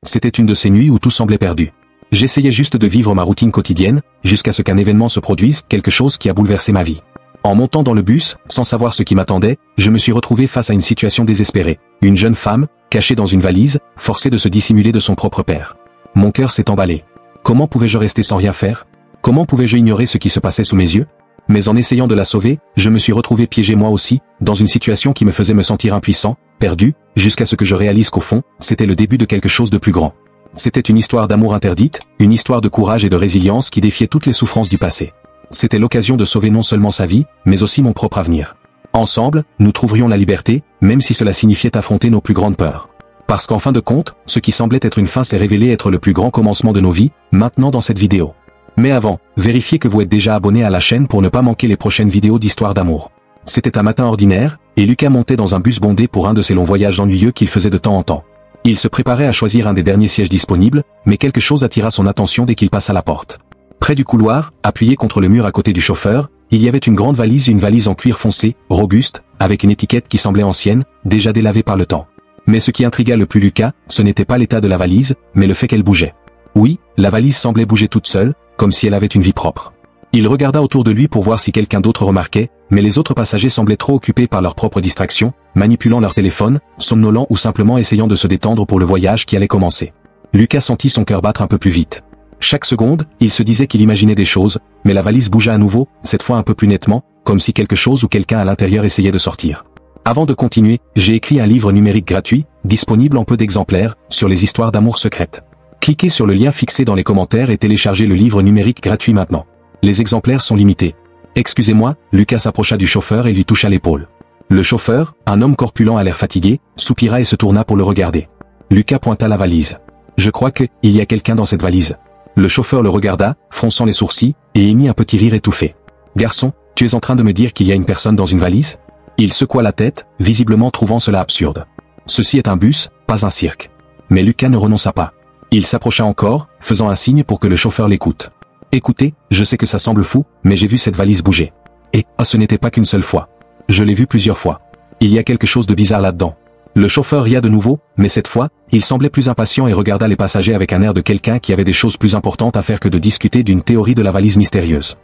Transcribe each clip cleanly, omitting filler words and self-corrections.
C'était une de ces nuits où tout semblait perdu. J'essayais juste de vivre ma routine quotidienne, jusqu'à ce qu'un événement se produise, quelque chose qui a bouleversé ma vie. En montant dans le bus, sans savoir ce qui m'attendait, je me suis retrouvé face à une situation désespérée. Une jeune femme, cachée dans une valise, forcée de se dissimuler de son propre père. Mon cœur s'est emballé. Comment pouvais-je rester sans rien faire? Comment pouvais-je ignorer ce qui se passait sous mes yeux? Mais en essayant de la sauver, je me suis retrouvé piégé moi aussi, dans une situation qui me faisait me sentir impuissant, perdu, jusqu'à ce que je réalise qu'au fond, c'était le début de quelque chose de plus grand. C'était une histoire d'amour interdite, une histoire de courage et de résilience qui défiait toutes les souffrances du passé. C'était l'occasion de sauver non seulement sa vie, mais aussi mon propre avenir. Ensemble, nous trouverions la liberté, même si cela signifiait affronter nos plus grandes peurs. Parce qu'en fin de compte, ce qui semblait être une fin s'est révélé être le plus grand commencement de nos vies, maintenant dans cette vidéo. Mais avant, vérifiez que vous êtes déjà abonné à la chaîne pour ne pas manquer les prochaines vidéos d'histoire d'amour. C'était un matin ordinaire, et Lucas montait dans un bus bondé pour un de ces longs voyages ennuyeux qu'il faisait de temps en temps. Il se préparait à choisir un des derniers sièges disponibles, mais quelque chose attira son attention dès qu'il passa la porte. Près du couloir, appuyé contre le mur à côté du chauffeur, il y avait une grande valise, une valise en cuir foncé, robuste, avec une étiquette qui semblait ancienne, déjà délavée par le temps. Mais ce qui intrigua le plus Lucas, ce n'était pas l'état de la valise, mais le fait qu'elle bougeait. Oui, la valise semblait bouger toute seule, comme si elle avait une vie propre. Il regarda autour de lui pour voir si quelqu'un d'autre remarquait, mais les autres passagers semblaient trop occupés par leurs propres distractions, manipulant leur téléphone, somnolents ou simplement essayant de se détendre pour le voyage qui allait commencer. Lucas sentit son cœur battre un peu plus vite. Chaque seconde, il se disait qu'il imaginait des choses, mais la valise bougea à nouveau, cette fois un peu plus nettement, comme si quelque chose ou quelqu'un à l'intérieur essayait de sortir. Avant de continuer, j'ai écrit un livre numérique gratuit, disponible en peu d'exemplaires, sur les histoires d'amour secrètes. Cliquez sur le lien fixé dans les commentaires et téléchargez le livre numérique gratuit maintenant. Les exemplaires sont limités. Excusez-moi, Lucas s'approcha du chauffeur et lui toucha l'épaule. Le chauffeur, un homme corpulent à l'air fatigué, soupira et se tourna pour le regarder. Lucas pointa la valise. Je crois que, il y a quelqu'un dans cette valise. Le chauffeur le regarda, fronçant les sourcils, et émit un petit rire étouffé. Garçon, tu es en train de me dire qu'il y a une personne dans une valise? Il secoua la tête, visiblement trouvant cela absurde. Ceci est un bus, pas un cirque. Mais Lucas ne renonça pas. Il s'approcha encore, faisant un signe pour que le chauffeur l'écoute. Écoutez, je sais que ça semble fou, mais j'ai vu cette valise bouger. Et, ce n'était pas qu'une seule fois. Je l'ai vu plusieurs fois. Il y a quelque chose de bizarre là-dedans. Le chauffeur ria de nouveau, mais cette fois, il semblait plus impatient et regarda les passagers avec un air de quelqu'un qui avait des choses plus importantes à faire que de discuter d'une théorie de la valise mystérieuse.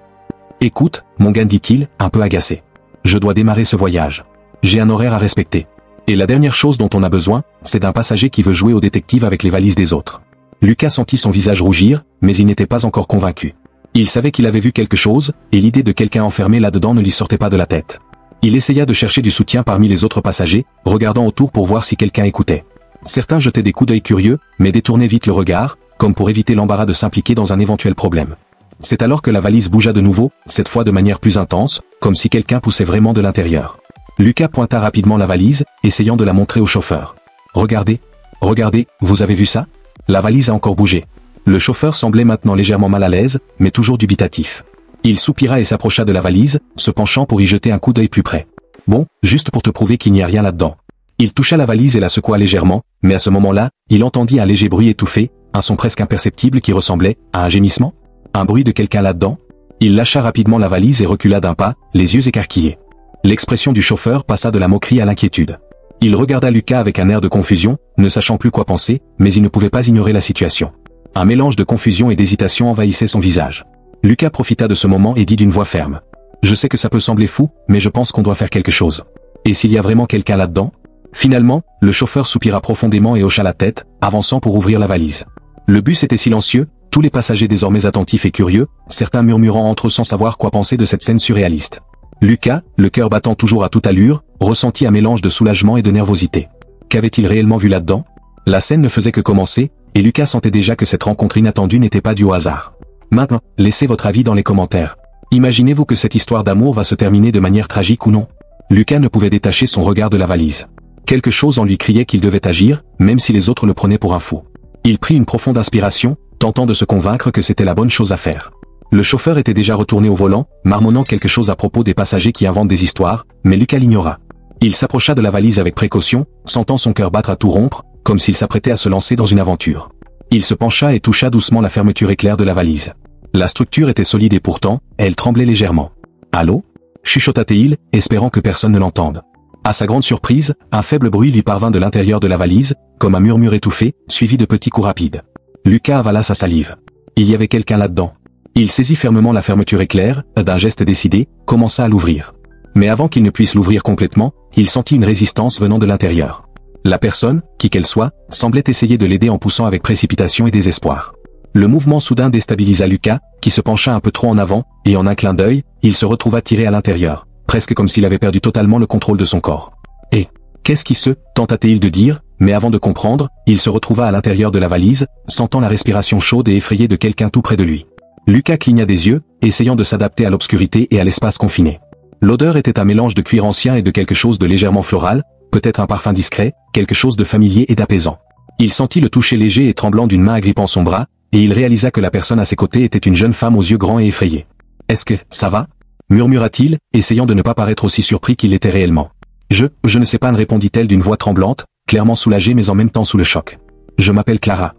Écoute, mon gars, dit-il, un peu agacé. Je dois démarrer ce voyage. J'ai un horaire à respecter. Et la dernière chose dont on a besoin, c'est d'un passager qui veut jouer au détective avec les valises des autres. Lucas sentit son visage rougir, mais il n'était pas encore convaincu. Il savait qu'il avait vu quelque chose, et l'idée de quelqu'un enfermé là-dedans ne lui sortait pas de la tête. Il essaya de chercher du soutien parmi les autres passagers, regardant autour pour voir si quelqu'un écoutait. Certains jetaient des coups d'œil curieux, mais détournaient vite le regard, comme pour éviter l'embarras de s'impliquer dans un éventuel problème. C'est alors que la valise bougea de nouveau, cette fois de manière plus intense, comme si quelqu'un poussait vraiment de l'intérieur. Lucas pointa rapidement la valise, essayant de la montrer au chauffeur. Regardez, regardez, vous avez vu ça? La valise a encore bougé. Le chauffeur semblait maintenant légèrement mal à l'aise, mais toujours dubitatif. Il soupira et s'approcha de la valise, se penchant pour y jeter un coup d'œil plus près. Bon, juste pour te prouver qu'il n'y a rien là-dedans. Il toucha la valise et la secoua légèrement, mais à ce moment-là, il entendit un léger bruit étouffé, un son presque imperceptible qui ressemblait à un gémissement. Un bruit de quelqu'un là-dedans? Il lâcha rapidement la valise et recula d'un pas, les yeux écarquillés. L'expression du chauffeur passa de la moquerie à l'inquiétude. Il regarda Lucas avec un air de confusion, ne sachant plus quoi penser, mais il ne pouvait pas ignorer la situation. Un mélange de confusion et d'hésitation envahissait son visage. Lucas profita de ce moment et dit d'une voix ferme. Je sais que ça peut sembler fou, mais je pense qu'on doit faire quelque chose. Et s'il y a vraiment quelqu'un là-dedans? Finalement, le chauffeur soupira profondément et hocha la tête, avançant pour ouvrir la valise. Le bus était silencieux, tous les passagers désormais attentifs et curieux, certains murmurant entre eux sans savoir quoi penser de cette scène surréaliste. Lucas, le cœur battant toujours à toute allure, ressentit un mélange de soulagement et de nervosité. Qu'avait-il réellement vu là-dedans? La scène ne faisait que commencer, et Lucas sentait déjà que cette rencontre inattendue n'était pas due au hasard. Maintenant, laissez votre avis dans les commentaires. Imaginez-vous que cette histoire d'amour va se terminer de manière tragique ou non? Lucas ne pouvait détacher son regard de la valise. Quelque chose en lui criait qu'il devait agir, même si les autres le prenaient pour un fou. Il prit une profonde inspiration, tentant de se convaincre que c'était la bonne chose à faire. Le chauffeur était déjà retourné au volant, marmonnant quelque chose à propos des passagers qui inventent des histoires, mais Lucas l'ignora. Il s'approcha de la valise avec précaution, sentant son cœur battre à tout rompre, comme s'il s'apprêtait à se lancer dans une aventure. Il se pencha et toucha doucement la fermeture éclair de la valise. La structure était solide et pourtant, elle tremblait légèrement. « Allô » chuchota-t-il, espérant que personne ne l'entende. À sa grande surprise, un faible bruit lui parvint de l'intérieur de la valise, comme un murmure étouffé, suivi de petits coups rapides. Lucas avala sa salive. Il y avait quelqu'un là-dedans. Il saisit fermement la fermeture éclair, d'un geste décidé, commença à l'ouvrir. Mais avant qu'il ne puisse l'ouvrir complètement, il sentit une résistance venant de l'intérieur. La personne, qui qu'elle soit, semblait essayer de l'aider en poussant avec précipitation et désespoir. Le mouvement soudain déstabilisa Lucas, qui se pencha un peu trop en avant, et en un clin d'œil, il se retrouva tiré à l'intérieur, presque comme s'il avait perdu totalement le contrôle de son corps. Et qu'est-ce qui se, tenta-t-il de dire, mais avant de comprendre, il se retrouva à l'intérieur de la valise, sentant la respiration chaude et effrayée de quelqu'un tout près de lui. Lucas cligna des yeux, essayant de s'adapter à l'obscurité et à l'espace confiné. L'odeur était un mélange de cuir ancien et de quelque chose de légèrement floral, peut-être un parfum discret, quelque chose de familier et d'apaisant. Il sentit le toucher léger et tremblant d'une main agrippant son bras, et il réalisa que la personne à ses côtés était une jeune femme aux yeux grands et effrayés. « Est-ce que, ça va ?» murmura-t-il, essayant de ne pas paraître aussi surpris qu'il l'était réellement. « Je ne sais pas » répondit-elle d'une voix tremblante, clairement soulagée mais en même temps sous le choc. « Je m'appelle Clara.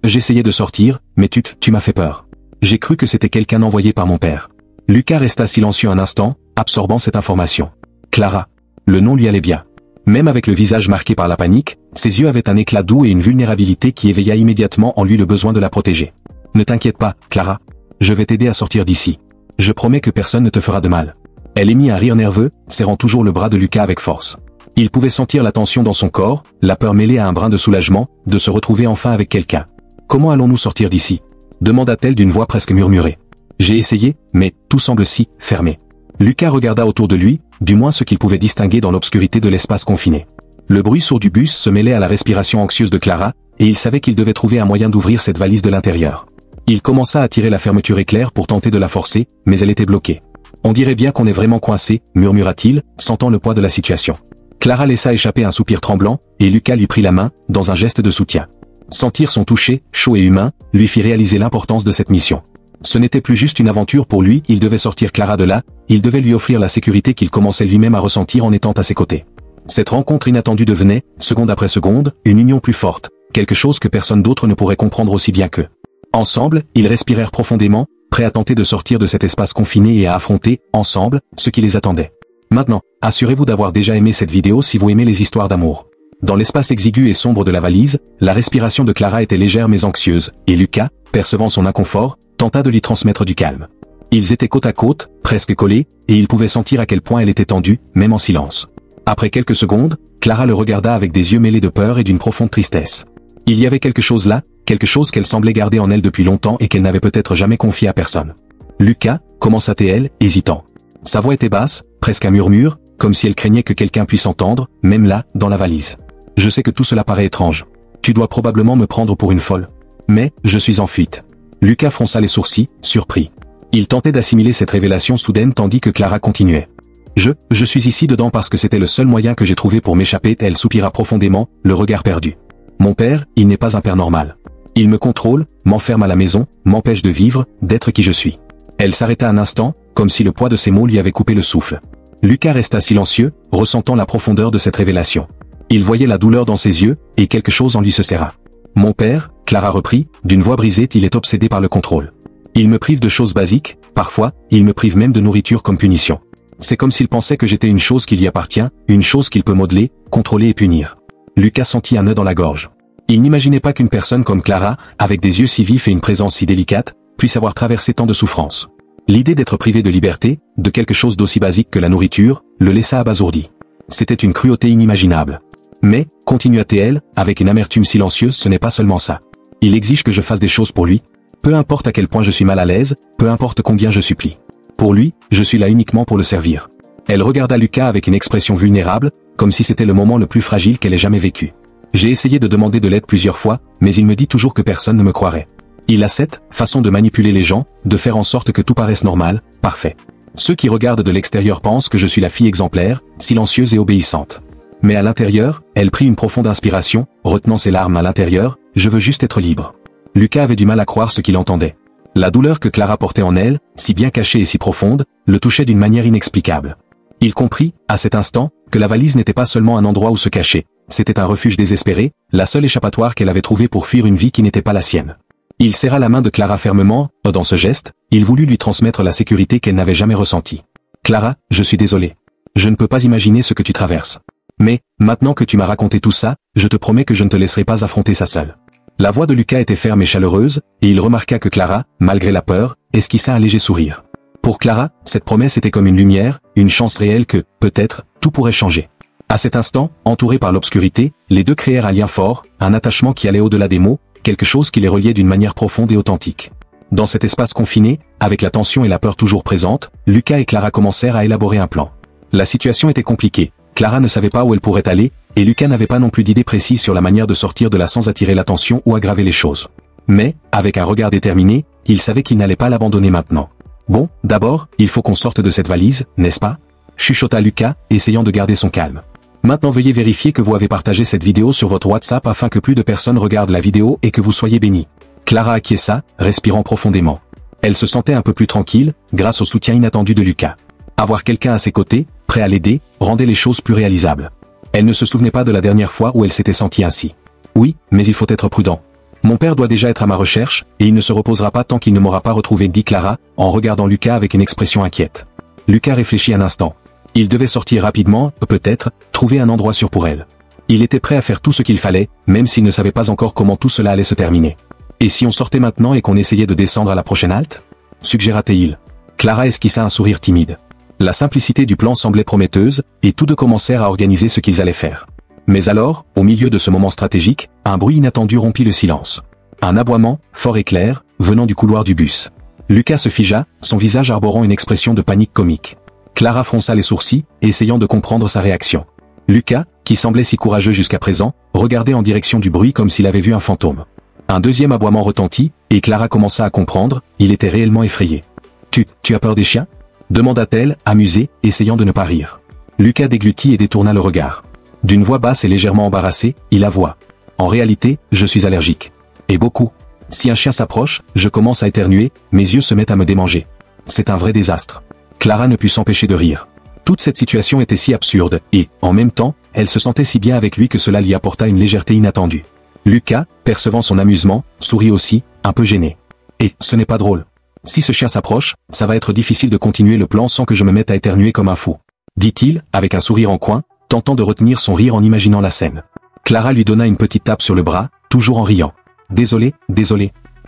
J'essayais de sortir, mais tu m'as fait peur. J'ai cru que c'était quelqu'un envoyé par mon père. » Lucas resta silencieux un instant, absorbant cette information. Clara. Le nom lui allait bien. Même avec le visage marqué par la panique, ses yeux avaient un éclat doux et une vulnérabilité qui éveilla immédiatement en lui le besoin de la protéger. « Ne t'inquiète pas, Clara. Je vais t'aider à sortir d'ici. Je promets que personne ne te fera de mal. » Elle émit un rire nerveux, serrant toujours le bras de Lucas avec force. Il pouvait sentir la tension dans son corps, la peur mêlée à un brin de soulagement, de se retrouver enfin avec quelqu'un. « Comment allons-nous sortir d'ici ?» demanda-t-elle d'une voix presque murmurée. « J'ai essayé, mais tout semble si fermé. » Lucas regarda autour de lui, du moins ce qu'il pouvait distinguer dans l'obscurité de l'espace confiné. Le bruit sourd du bus se mêlait à la respiration anxieuse de Clara, et il savait qu'il devait trouver un moyen d'ouvrir cette valise de l'intérieur. Il commença à tirer la fermeture éclair pour tenter de la forcer, mais elle était bloquée. « On dirait bien qu'on est vraiment coincé, » murmura-t-il, sentant le poids de la situation. Clara laissa échapper un soupir tremblant, et Lucas lui prit la main, dans un geste de soutien. Sentir son toucher, chaud et humain, lui fit réaliser l'importance de cette mission. Ce n'était plus juste une aventure pour lui, il devait sortir Clara de là, il devait lui offrir la sécurité qu'il commençait lui-même à ressentir en étant à ses côtés. Cette rencontre inattendue devenait, seconde après seconde, une union plus forte, quelque chose que personne d'autre ne pourrait comprendre aussi bien qu'eux. Ensemble, ils respirèrent profondément, prêts à tenter de sortir de cet espace confiné et à affronter, ensemble, ce qui les attendait. Maintenant, assurez-vous d'avoir déjà aimé cette vidéo si vous aimez les histoires d'amour. Dans l'espace exigu et sombre de la valise, la respiration de Clara était légère mais anxieuse, et Lucas, percevant son inconfort, tenta de lui transmettre du calme. Ils étaient côte à côte, presque collés, et il pouvait sentir à quel point elle était tendue, même en silence. Après quelques secondes, Clara le regarda avec des yeux mêlés de peur et d'une profonde tristesse. Il y avait quelque chose là, quelque chose qu'elle semblait garder en elle depuis longtemps et qu'elle n'avait peut-être jamais confié à personne. « Lucas » commença-t-elle, hésitant. Sa voix était basse, presque un murmure, comme si elle craignait que quelqu'un puisse entendre, même là, dans la valise. « Je sais que tout cela paraît étrange. Tu dois probablement me prendre pour une folle. Mais, je suis en fuite. » Lucas fronça les sourcils, surpris. Il tentait d'assimiler cette révélation soudaine tandis que Clara continuait. « Je suis ici dedans parce que c'était le seul moyen que j'ai trouvé pour m'échapper. » Elle soupira profondément, le regard perdu. « Mon père, il n'est pas un père normal. Il me contrôle, m'enferme à la maison, m'empêche de vivre, d'être qui je suis. » Elle s'arrêta un instant, comme si le poids de ses mots lui avait coupé le souffle. Lucas resta silencieux, ressentant la profondeur de cette révélation. Il voyait la douleur dans ses yeux, et quelque chose en lui se serra. « Mon père, » Clara reprit, d'une voix brisée, il est obsédé par le contrôle. Il me prive de choses basiques, parfois, il me prive même de nourriture comme punition. C'est comme s'il pensait que j'étais une chose qui lui appartient, une chose qu'il peut modeler, contrôler et punir. Lucas sentit un nœud dans la gorge. Il n'imaginait pas qu'une personne comme Clara, avec des yeux si vifs et une présence si délicate, puisse avoir traversé tant de souffrances. L'idée d'être privé de liberté, de quelque chose d'aussi basique que la nourriture, le laissa abasourdi. C'était une cruauté inimaginable. Mais, continua-t-elle, avec une amertume silencieuse, ce n'est pas seulement ça. Il exige que je fasse des choses pour lui. Peu importe à quel point je suis mal à l'aise, peu importe combien je supplie. Pour lui, je suis là uniquement pour le servir. Elle regarda Lucas avec une expression vulnérable, comme si c'était le moment le plus fragile qu'elle ait jamais vécu. J'ai essayé de demander de l'aide plusieurs fois, mais il me dit toujours que personne ne me croirait. Il a cette façon de manipuler les gens, de faire en sorte que tout paraisse normal, parfait. Ceux qui regardent de l'extérieur pensent que je suis la fille exemplaire, silencieuse et obéissante. Mais à l'intérieur, elle prit une profonde inspiration, retenant ses larmes à l'intérieur, je veux juste être libre. Lucas avait du mal à croire ce qu'il entendait. La douleur que Clara portait en elle, si bien cachée et si profonde, le touchait d'une manière inexplicable. Il comprit, à cet instant, que la valise n'était pas seulement un endroit où se cacher, c'était un refuge désespéré, la seule échappatoire qu'elle avait trouvée pour fuir une vie qui n'était pas la sienne. Il serra la main de Clara fermement, dans ce geste, il voulut lui transmettre la sécurité qu'elle n'avait jamais ressentie. « Clara, je suis désolé. Je ne peux pas imaginer ce que tu traverses. Mais, maintenant que tu m'as raconté tout ça, je te promets que je ne te laisserai pas affronter ça seul. La voix de Lucas était ferme et chaleureuse, et il remarqua que Clara, malgré la peur, esquissa un léger sourire. Pour Clara, cette promesse était comme une lumière, une chance réelle que, peut-être, tout pourrait changer. À cet instant, entourés par l'obscurité, les deux créèrent un lien fort, un attachement qui allait au-delà des mots, quelque chose qui les reliait d'une manière profonde et authentique. Dans cet espace confiné, avec la tension et la peur toujours présentes, Lucas et Clara commencèrent à élaborer un plan. La situation était compliquée. Clara ne savait pas où elle pourrait aller, et Lucas n'avait pas non plus d'idée précise sur la manière de sortir de là sans attirer l'attention ou aggraver les choses. Mais, avec un regard déterminé, il savait qu'il n'allait pas l'abandonner maintenant. Bon, d'abord, il faut qu'on sorte de cette valise, n'est-ce pas? Chuchota Lucas, essayant de garder son calme. Maintenant veuillez vérifier que vous avez partagé cette vidéo sur votre WhatsApp afin que plus de personnes regardent la vidéo et que vous soyez bénis. Clara acquiesça, respirant profondément. Elle se sentait un peu plus tranquille, grâce au soutien inattendu de Lucas. Avoir quelqu'un à ses côtés, prêt à l'aider, rendait les choses plus réalisables. Elle ne se souvenait pas de la dernière fois où elle s'était sentie ainsi. Oui, mais il faut être prudent. Mon père doit déjà être à ma recherche, et il ne se reposera pas tant qu'il ne m'aura pas retrouvé, dit Clara, en regardant Lucas avec une expression inquiète. Lucas réfléchit un instant. Il devait sortir rapidement, peut-être, trouver un endroit sûr pour elle. Il était prêt à faire tout ce qu'il fallait, même s'il ne savait pas encore comment tout cela allait se terminer. Et si on sortait maintenant et qu'on essayait de descendre à la prochaine halte? Suggéra-t-il. Clara esquissa un sourire timide. La simplicité du plan semblait prometteuse, et tous deux commencèrent à organiser ce qu'ils allaient faire. Mais alors, au milieu de ce moment stratégique, un bruit inattendu rompit le silence. Un aboiement, fort et clair, venant du couloir du bus. Lucas se figea, son visage arborant une expression de panique comique. Clara fronça les sourcils, essayant de comprendre sa réaction. Lucas, qui semblait si courageux jusqu'à présent, regardait en direction du bruit comme s'il avait vu un fantôme. Un deuxième aboiement retentit, et Clara commença à comprendre, il était réellement effrayé. Tu as peur des chiens? Demanda-t-elle, amusée, essayant de ne pas rire. Lucas déglutit et détourna le regard. D'une voix basse et légèrement embarrassée, il avoua. En réalité, je suis allergique. Et beaucoup. Si un chien s'approche, je commence à éternuer, mes yeux se mettent à me démanger. C'est un vrai désastre. Clara ne put s'empêcher de rire. Toute cette situation était si absurde, et, en même temps, elle se sentait si bien avec lui que cela lui apporta une légèreté inattendue. Lucas, percevant son amusement, sourit aussi, un peu gêné. Et, ce n'est pas drôle. Si ce chien s'approche, ça va être difficile de continuer le plan sans que je me mette à éternuer comme un fou. Dit-il, avec un sourire en coin, tentant de retenir son rire en imaginant la scène. Clara lui donna une petite tape sur le bras, toujours en riant. Désolé.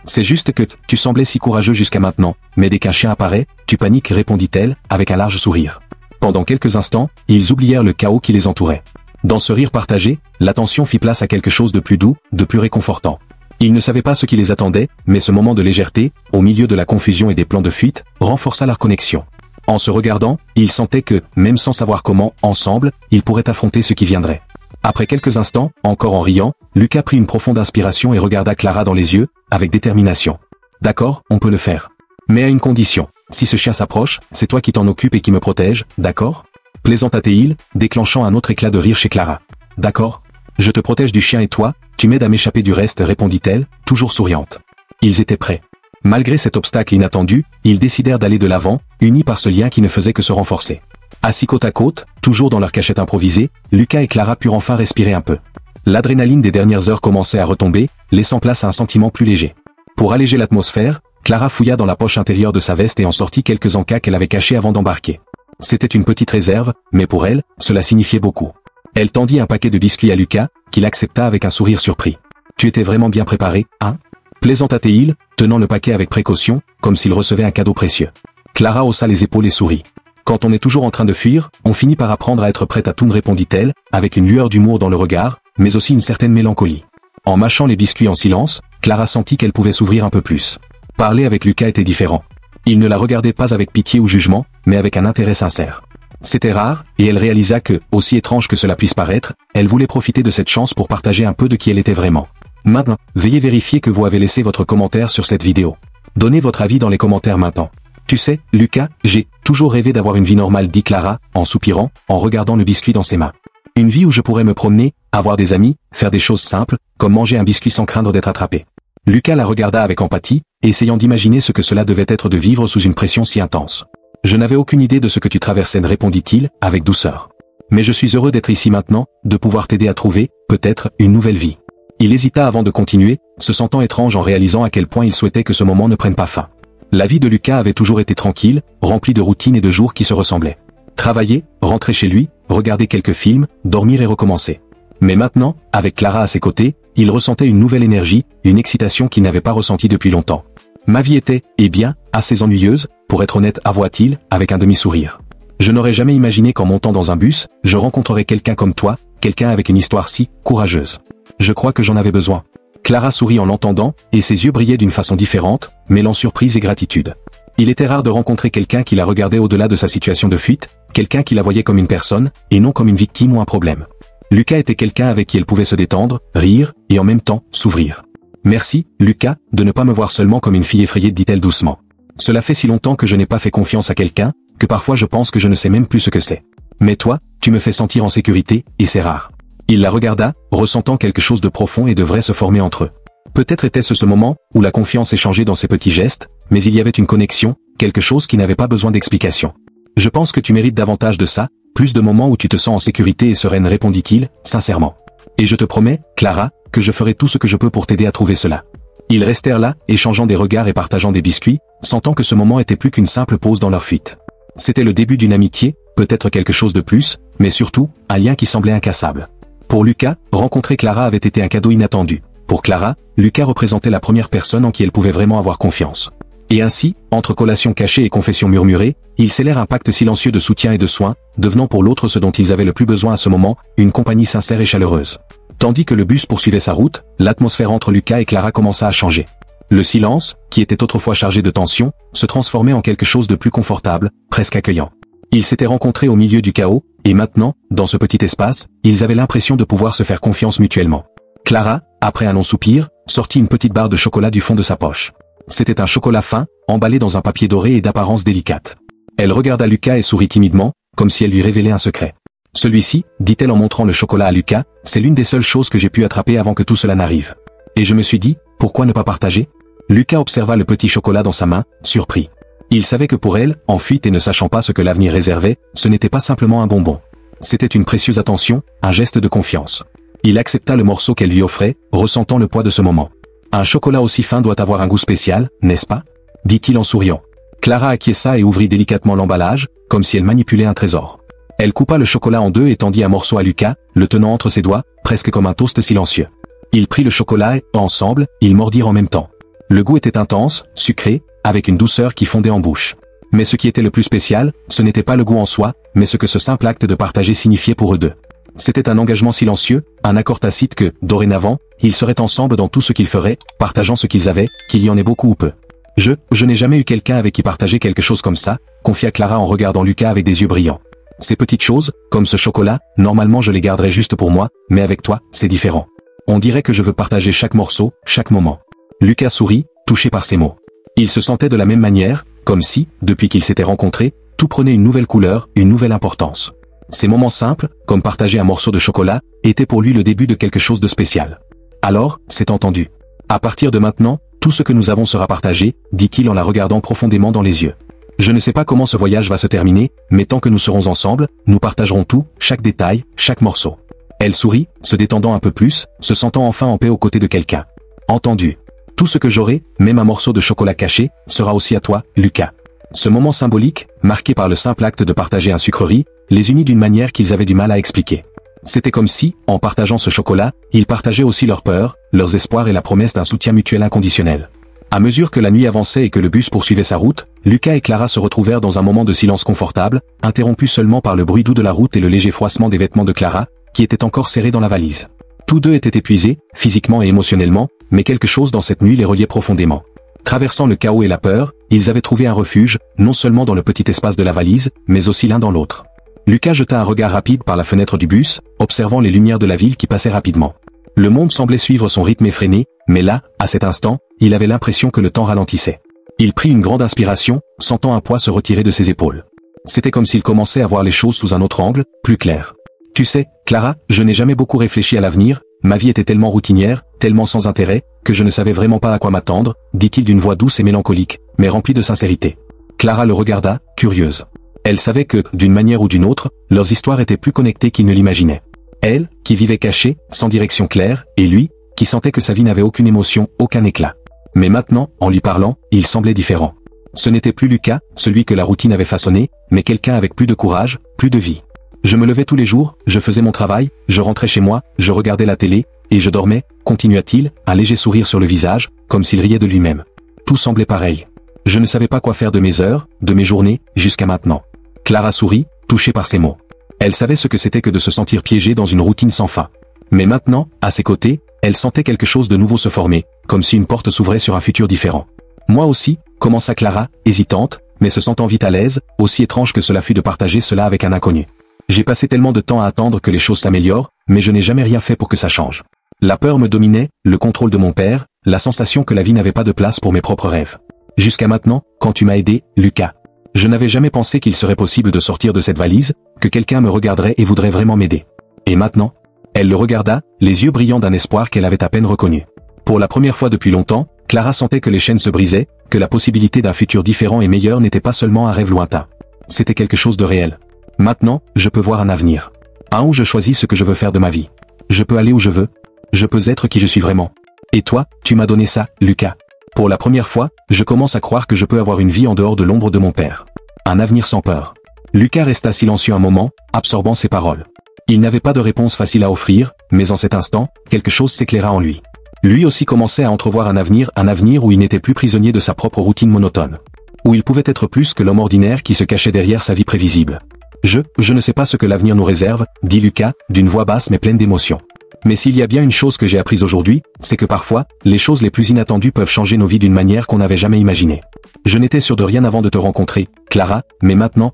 C'est juste que, tu semblais si courageux jusqu'à maintenant, mais dès qu'un chien apparaît, tu paniques, répondit-elle, avec un large sourire. Pendant quelques instants, ils oublièrent le chaos qui les entourait. Dans ce rire partagé, l'attention fit place à quelque chose de plus doux, de plus réconfortant. Ils ne savaient pas ce qui les attendait, mais ce moment de légèreté, au milieu de la confusion et des plans de fuite, renforça leur connexion. En se regardant, ils sentaient que, même sans savoir comment, ensemble, ils pourraient affronter ce qui viendrait. Après quelques instants, encore en riant, Lucas prit une profonde inspiration et regarda Clara dans les yeux, avec détermination. D'accord, on peut le faire. Mais à une condition. Si ce chien s'approche, c'est toi qui t'en occupes et qui me protège, d'accord? Plaisanta-t-il, déclenchant un autre éclat de rire chez Clara. D'accord? Je te protège du chien et toi, tu m'aides à m'échapper du reste, répondit-elle, toujours souriante. Ils étaient prêts. Malgré cet obstacle inattendu, ils décidèrent d'aller de l'avant, unis par ce lien qui ne faisait que se renforcer. Assis côte à côte, toujours dans leur cachette improvisée, Lucas et Clara purent enfin respirer un peu. L'adrénaline des dernières heures commençait à retomber, laissant place à un sentiment plus léger. Pour alléger l'atmosphère, Clara fouilla dans la poche intérieure de sa veste et en sortit quelques encas qu'elle avait cachés avant d'embarquer. C'était une petite réserve, mais pour elle, cela signifiait beaucoup. Elle tendit un paquet de biscuits à Lucas, qu'il accepta avec un sourire surpris. « Tu étais vraiment bien préparé, hein ?» plaisanta-t-il, tenant le paquet avec précaution, comme s'il recevait un cadeau précieux. Clara haussa les épaules et sourit. « Quand on est toujours en train de fuir, on finit par apprendre à être prête à tout, répondit-elle, avec une lueur d'humour dans le regard, mais aussi une certaine mélancolie. En mâchant les biscuits en silence, Clara sentit qu'elle pouvait s'ouvrir un peu plus. Parler avec Lucas était différent. Il ne la regardait pas avec pitié ou jugement, mais avec un intérêt sincère. C'était rare, et elle réalisa que, aussi étrange que cela puisse paraître, elle voulait profiter de cette chance pour partager un peu de qui elle était vraiment. Maintenant, veuillez vérifier que vous avez laissé votre commentaire sur cette vidéo. Donnez votre avis dans les commentaires maintenant. Tu sais, Lucas, j'ai toujours rêvé d'avoir une vie normale, dit Clara, en soupirant, en regardant le biscuit dans ses mains. Une vie où je pourrais me promener, avoir des amis, faire des choses simples, comme manger un biscuit sans craindre d'être attrapé. Lucas la regarda avec empathie, essayant d'imaginer ce que cela devait être de vivre sous une pression si intense. Je n'avais aucune idée de ce que tu traversais, répondit-il, avec douceur. Mais je suis heureux d'être ici maintenant, de pouvoir t'aider à trouver, peut-être, une nouvelle vie. Il hésita avant de continuer, se sentant étrange en réalisant à quel point il souhaitait que ce moment ne prenne pas fin. La vie de Lucas avait toujours été tranquille, remplie de routines et de jours qui se ressemblaient. Travailler, rentrer chez lui, regarder quelques films, dormir et recommencer. Mais maintenant, avec Clara à ses côtés, il ressentait une nouvelle énergie, une excitation qu'il n'avait pas ressentie depuis longtemps. Ma vie était, eh bien, assez ennuyeuse, pour être honnête, avoua-t-il, avec un demi-sourire. Je n'aurais jamais imaginé qu'en montant dans un bus, je rencontrerais quelqu'un comme toi, quelqu'un avec une histoire si courageuse. Je crois que j'en avais besoin. Clara sourit en l'entendant, et ses yeux brillaient d'une façon différente, mêlant surprise et gratitude. Il était rare de rencontrer quelqu'un qui la regardait au-delà de sa situation de fuite, quelqu'un qui la voyait comme une personne, et non comme une victime ou un problème. Lucas était quelqu'un avec qui elle pouvait se détendre, rire, et en même temps, s'ouvrir. Merci, Lucas, de ne pas me voir seulement comme une fille effrayée, dit-elle doucement. Cela fait si longtemps que je n'ai pas fait confiance à quelqu'un, que parfois je pense que je ne sais même plus ce que c'est. Mais toi, tu me fais sentir en sécurité, et c'est rare. Il la regarda, ressentant quelque chose de profond et de vrai se former entre eux. Peut-être était-ce ce moment, où la confiance échangeait dans ses petits gestes, mais il y avait une connexion, quelque chose qui n'avait pas besoin d'explication. Je pense que tu mérites davantage de ça, plus de moments où tu te sens en sécurité et sereine, répondit-il, sincèrement. Et je te promets, Clara, que je ferai tout ce que je peux pour t'aider à trouver cela. Ils restèrent là, échangeant des regards et partageant des biscuits, sentant que ce moment était plus qu'une simple pause dans leur fuite. C'était le début d'une amitié, peut-être quelque chose de plus, mais surtout, un lien qui semblait incassable. Pour Lucas, rencontrer Clara avait été un cadeau inattendu. Pour Clara, Lucas représentait la première personne en qui elle pouvait vraiment avoir confiance. Et ainsi, entre collations cachées et confessions murmurées, ils scellèrent un pacte silencieux de soutien et de soins, devenant pour l'autre ce dont ils avaient le plus besoin à ce moment, une compagnie sincère et chaleureuse. Tandis que le bus poursuivait sa route, l'atmosphère entre Lucas et Clara commença à changer. Le silence, qui était autrefois chargé de tension, se transformait en quelque chose de plus confortable, presque accueillant. Ils s'étaient rencontrés au milieu du chaos, et maintenant, dans ce petit espace, ils avaient l'impression de pouvoir se faire confiance mutuellement. Clara, après un long soupir, sortit une petite barre de chocolat du fond de sa poche. C'était un chocolat fin, emballé dans un papier doré et d'apparence délicate. Elle regarda Lucas et sourit timidement, comme si elle lui révélait un secret. Celui-ci, dit-elle en montrant le chocolat à Lucas, c'est l'une des seules choses que j'ai pu attraper avant que tout cela n'arrive. Et je me suis dit, pourquoi ne pas partager? Lucas observa le petit chocolat dans sa main, surpris. Il savait que pour elle, en fuite et ne sachant pas ce que l'avenir réservait, ce n'était pas simplement un bonbon. C'était une précieuse attention, un geste de confiance. Il accepta le morceau qu'elle lui offrait, ressentant le poids de ce moment. Un chocolat aussi fin doit avoir un goût spécial, n'est-ce pas? Dit-il en souriant. Clara acquiesça et ouvrit délicatement l'emballage, comme si elle manipulait un trésor. Elle coupa le chocolat en deux et tendit un morceau à Lucas, le tenant entre ses doigts, presque comme un toast silencieux. Il prit le chocolat et, ensemble, ils mordirent en même temps. Le goût était intense, sucré, avec une douceur qui fondait en bouche. Mais ce qui était le plus spécial, ce n'était pas le goût en soi, mais ce que ce simple acte de partager signifiait pour eux deux. C'était un engagement silencieux, un accord tacite que, dorénavant, ils seraient ensemble dans tout ce qu'ils feraient, partageant ce qu'ils avaient, qu'il y en ait beaucoup ou peu. Je n'ai jamais eu quelqu'un avec qui partager quelque chose comme ça, confia Clara en regardant Lucas avec des yeux brillants. Ces petites choses, comme ce chocolat, normalement je les garderais juste pour moi, mais avec toi, c'est différent. On dirait que je veux partager chaque morceau, chaque moment. Lucas sourit, touché par ces mots. Il se sentait de la même manière, comme si, depuis qu'ils s'étaient rencontrés, tout prenait une nouvelle couleur, une nouvelle importance. Ces moments simples, comme partager un morceau de chocolat, étaient pour lui le début de quelque chose de spécial. Alors, c'est entendu. À partir de maintenant, tout ce que nous avons sera partagé, dit-il en la regardant profondément dans les yeux. Je ne sais pas comment ce voyage va se terminer, mais tant que nous serons ensemble, nous partagerons tout, chaque détail, chaque morceau. Elle sourit, se détendant un peu plus, se sentant enfin en paix aux côtés de quelqu'un. Entendu. Tout ce que j'aurai, même un morceau de chocolat caché, sera aussi à toi, Lucas. Ce moment symbolique, marqué par le simple acte de partager un sucrerie, les unit d'une manière qu'ils avaient du mal à expliquer. C'était comme si, en partageant ce chocolat, ils partageaient aussi leurs peurs, leurs espoirs et la promesse d'un soutien mutuel inconditionnel. À mesure que la nuit avançait et que le bus poursuivait sa route, Lucas et Clara se retrouvèrent dans un moment de silence confortable, interrompu seulement par le bruit doux de la route et le léger froissement des vêtements de Clara, qui étaient encore serrés dans la valise. Tous deux étaient épuisés, physiquement et émotionnellement, mais quelque chose dans cette nuit les reliait profondément. Traversant le chaos et la peur, ils avaient trouvé un refuge, non seulement dans le petit espace de la valise, mais aussi l'un dans l'autre. Lucas jeta un regard rapide par la fenêtre du bus, observant les lumières de la ville qui passaient rapidement. Le monde semblait suivre son rythme effréné, mais là, à cet instant, il avait l'impression que le temps ralentissait. Il prit une grande inspiration, sentant un poids se retirer de ses épaules. C'était comme s'il commençait à voir les choses sous un autre angle, plus clair. Tu sais, Clara, je n'ai jamais beaucoup réfléchi à l'avenir, ma vie était tellement routinière, tellement sans intérêt, que je ne savais vraiment pas à quoi m'attendre, dit-il d'une voix douce et mélancolique, mais remplie de sincérité. Clara le regarda, curieuse. Elle savait que, d'une manière ou d'une autre, leurs histoires étaient plus connectées qu'ils ne l'imaginaient. Elle, qui vivait cachée, sans direction claire, et lui, qui sentait que sa vie n'avait aucune émotion, aucun éclat. Mais maintenant, en lui parlant, il semblait différent. Ce n'était plus Lucas, celui que la routine avait façonné, mais quelqu'un avec plus de courage, plus de vie. Je me levais tous les jours, je faisais mon travail, je rentrais chez moi, je regardais la télé, et je dormais, continua-t-il, un léger sourire sur le visage, comme s'il riait de lui-même. Tout semblait pareil. Je ne savais pas quoi faire de mes heures, de mes journées, jusqu'à maintenant. Clara sourit, touchée par ces mots. Elle savait ce que c'était que de se sentir piégée dans une routine sans fin. Mais maintenant, à ses côtés, elle sentait quelque chose de nouveau se former, comme si une porte s'ouvrait sur un futur différent. Moi aussi, commença Clara, hésitante, mais se sentant vite à l'aise, aussi étrange que cela fut de partager cela avec un inconnu. J'ai passé tellement de temps à attendre que les choses s'améliorent, mais je n'ai jamais rien fait pour que ça change. La peur me dominait, le contrôle de mon père, la sensation que la vie n'avait pas de place pour mes propres rêves. Jusqu'à maintenant, quand tu m'as aidé, Lucas. Je n'avais jamais pensé qu'il serait possible de sortir de cette valise, que quelqu'un me regarderait et voudrait vraiment m'aider. Et maintenant? Elle le regarda, les yeux brillants d'un espoir qu'elle avait à peine reconnu. Pour la première fois depuis longtemps, Clara sentait que les chaînes se brisaient, que la possibilité d'un futur différent et meilleur n'était pas seulement un rêve lointain. C'était quelque chose de réel. Maintenant, je peux voir un avenir. Un où je choisis ce que je veux faire de ma vie. Je peux aller où je veux. Je peux être qui je suis vraiment. Et toi, tu m'as donné ça, Lucas. Pour la première fois, je commence à croire que je peux avoir une vie en dehors de l'ombre de mon père. Un avenir sans peur. Lucas resta silencieux un moment, absorbant ses paroles. Il n'avait pas de réponse facile à offrir, mais en cet instant, quelque chose s'éclaira en lui. Lui aussi commençait à entrevoir un avenir où il n'était plus prisonnier de sa propre routine monotone. Où il pouvait être plus que l'homme ordinaire qui se cachait derrière sa vie prévisible. Je ne sais pas ce que l'avenir nous réserve, dit Lucas, d'une voix basse mais pleine d'émotion. Mais s'il y a bien une chose que j'ai apprise aujourd'hui, c'est que parfois, les choses les plus inattendues peuvent changer nos vies d'une manière qu'on n'avait jamais imaginée. Je n'étais sûr de rien avant de te rencontrer, Clara, mais maintenant,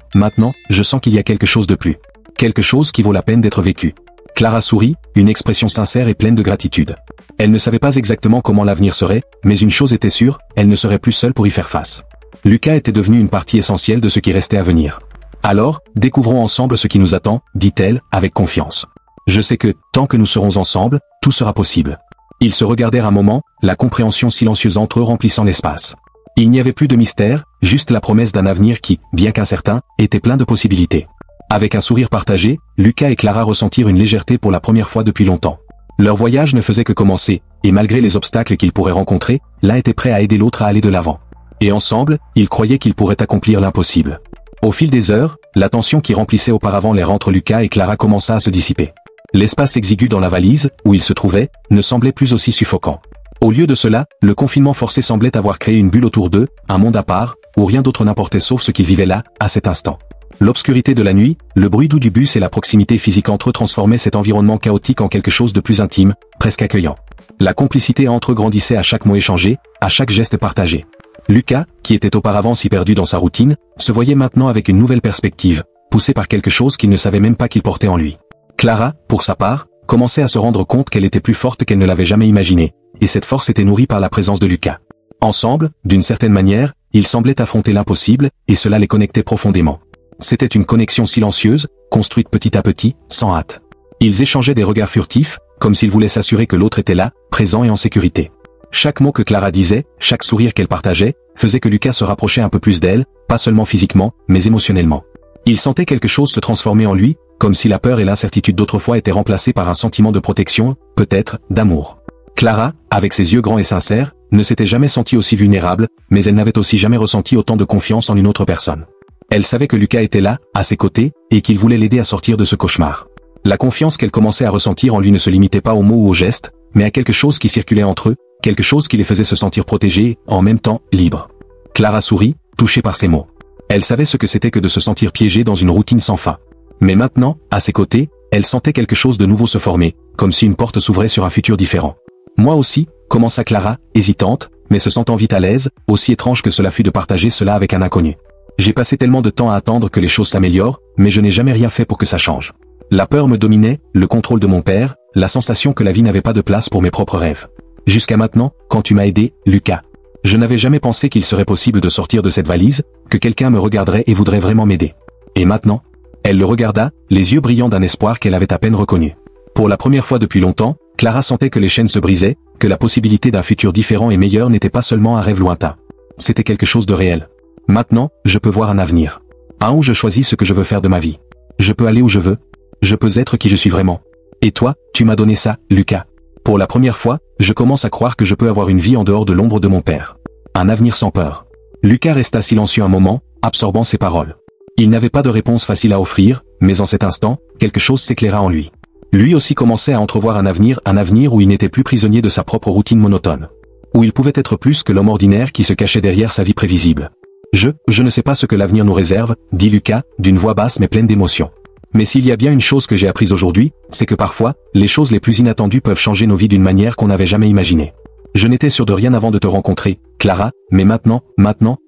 je sens qu'il y a quelque chose de plus. Quelque chose qui vaut la peine d'être vécu. Clara sourit, une expression sincère et pleine de gratitude. Elle ne savait pas exactement comment l'avenir serait, mais une chose était sûre, elle ne serait plus seule pour y faire face. Lucas était devenu une partie essentielle de ce qui restait à venir. Alors, découvrons ensemble ce qui nous attend, dit-elle, avec confiance. Je sais que, tant que nous serons ensemble, tout sera possible. Ils se regardèrent un moment, la compréhension silencieuse entre eux remplissant l'espace. Il n'y avait plus de mystère, juste la promesse d'un avenir qui, bien qu'incertain, était plein de possibilités. Avec un sourire partagé, Lucas et Clara ressentirent une légèreté pour la première fois depuis longtemps. Leur voyage ne faisait que commencer, et malgré les obstacles qu'ils pourraient rencontrer, l'un était prêt à aider l'autre à aller de l'avant. Et ensemble, ils croyaient qu'ils pourraient accomplir l'impossible. Au fil des heures, la tension qui remplissait auparavant l'air entre Lucas et Clara commença à se dissiper. L'espace exigu dans la valise, où ils se trouvaient, ne semblait plus aussi suffocant. Au lieu de cela, le confinement forcé semblait avoir créé une bulle autour d'eux, un monde à part, où rien d'autre n'importait sauf ce qu'ils vivaient là, à cet instant. L'obscurité de la nuit, le bruit doux du bus et la proximité physique entre eux transformaient cet environnement chaotique en quelque chose de plus intime, presque accueillant. La complicité entre eux grandissait à chaque mot échangé, à chaque geste partagé. Lucas, qui était auparavant si perdu dans sa routine, se voyait maintenant avec une nouvelle perspective, poussé par quelque chose qu'il ne savait même pas qu'il portait en lui. Clara, pour sa part, commençait à se rendre compte qu'elle était plus forte qu'elle ne l'avait jamais imaginé, et cette force était nourrie par la présence de Lucas. Ensemble, d'une certaine manière, ils semblaient affronter l'impossible, et cela les connectait profondément. C'était une connexion silencieuse, construite petit à petit, sans hâte. Ils échangeaient des regards furtifs, comme s'ils voulaient s'assurer que l'autre était là, présent et en sécurité. Chaque mot que Clara disait, chaque sourire qu'elle partageait, faisait que Lucas se rapprochait un peu plus d'elle, pas seulement physiquement, mais émotionnellement. Il sentait quelque chose se transformer en lui, comme si la peur et l'incertitude d'autrefois étaient remplacées par un sentiment de protection, peut-être, d'amour. Clara, avec ses yeux grands et sincères, ne s'était jamais sentie aussi vulnérable, mais elle n'avait aussi jamais ressenti autant de confiance en une autre personne. Elle savait que Lucas était là, à ses côtés, et qu'il voulait l'aider à sortir de ce cauchemar. La confiance qu'elle commençait à ressentir en lui ne se limitait pas aux mots ou aux gestes, mais à quelque chose qui circulait entre eux, quelque chose qui les faisait se sentir protégés, en même temps, libres. Clara sourit, touchée par ces mots. Elle savait ce que c'était que de se sentir piégée dans une routine sans fin. Mais maintenant, à ses côtés, elle sentait quelque chose de nouveau se former, comme si une porte s'ouvrait sur un futur différent. Moi aussi, commença Clara, hésitante, mais se sentant vite à l'aise, aussi étrange que cela fut de partager cela avec un inconnu. J'ai passé tellement de temps à attendre que les choses s'améliorent, mais je n'ai jamais rien fait pour que ça change. La peur me dominait, le contrôle de mon père, la sensation que la vie n'avait pas de place pour mes propres rêves. Jusqu'à maintenant, quand tu m'as aidé, Lucas. Je n'avais jamais pensé qu'il serait possible de sortir de cette valise, que quelqu'un me regarderait et voudrait vraiment m'aider. Et maintenant? Elle le regarda, les yeux brillants d'un espoir qu'elle avait à peine reconnu. Pour la première fois depuis longtemps, Clara sentait que les chaînes se brisaient, que la possibilité d'un futur différent et meilleur n'était pas seulement un rêve lointain. C'était quelque chose de réel. Maintenant, je peux voir un avenir. Un où je choisis ce que je veux faire de ma vie. Je peux aller où je veux. Je peux être qui je suis vraiment. Et toi, tu m'as donné ça, Lucas. Pour la première fois, je commence à croire que je peux avoir une vie en dehors de l'ombre de mon père. Un avenir sans peur. Lucas resta silencieux un moment, absorbant ses paroles. Il n'avait pas de réponse facile à offrir, mais en cet instant, quelque chose s'éclaira en lui. Lui aussi commençait à entrevoir un avenir où il n'était plus prisonnier de sa propre routine monotone. Où il pouvait être plus que l'homme ordinaire qui se cachait derrière sa vie prévisible. Je ne sais pas ce que l'avenir nous réserve, dit Lucas, d'une voix basse mais pleine d'émotion. Mais s'il y a bien une chose que j'ai apprise aujourd'hui, c'est que parfois, les choses les plus inattendues peuvent changer nos vies d'une manière qu'on n'avait jamais imaginée. Je n'étais sûr de rien avant de te rencontrer, Clara, mais maintenant,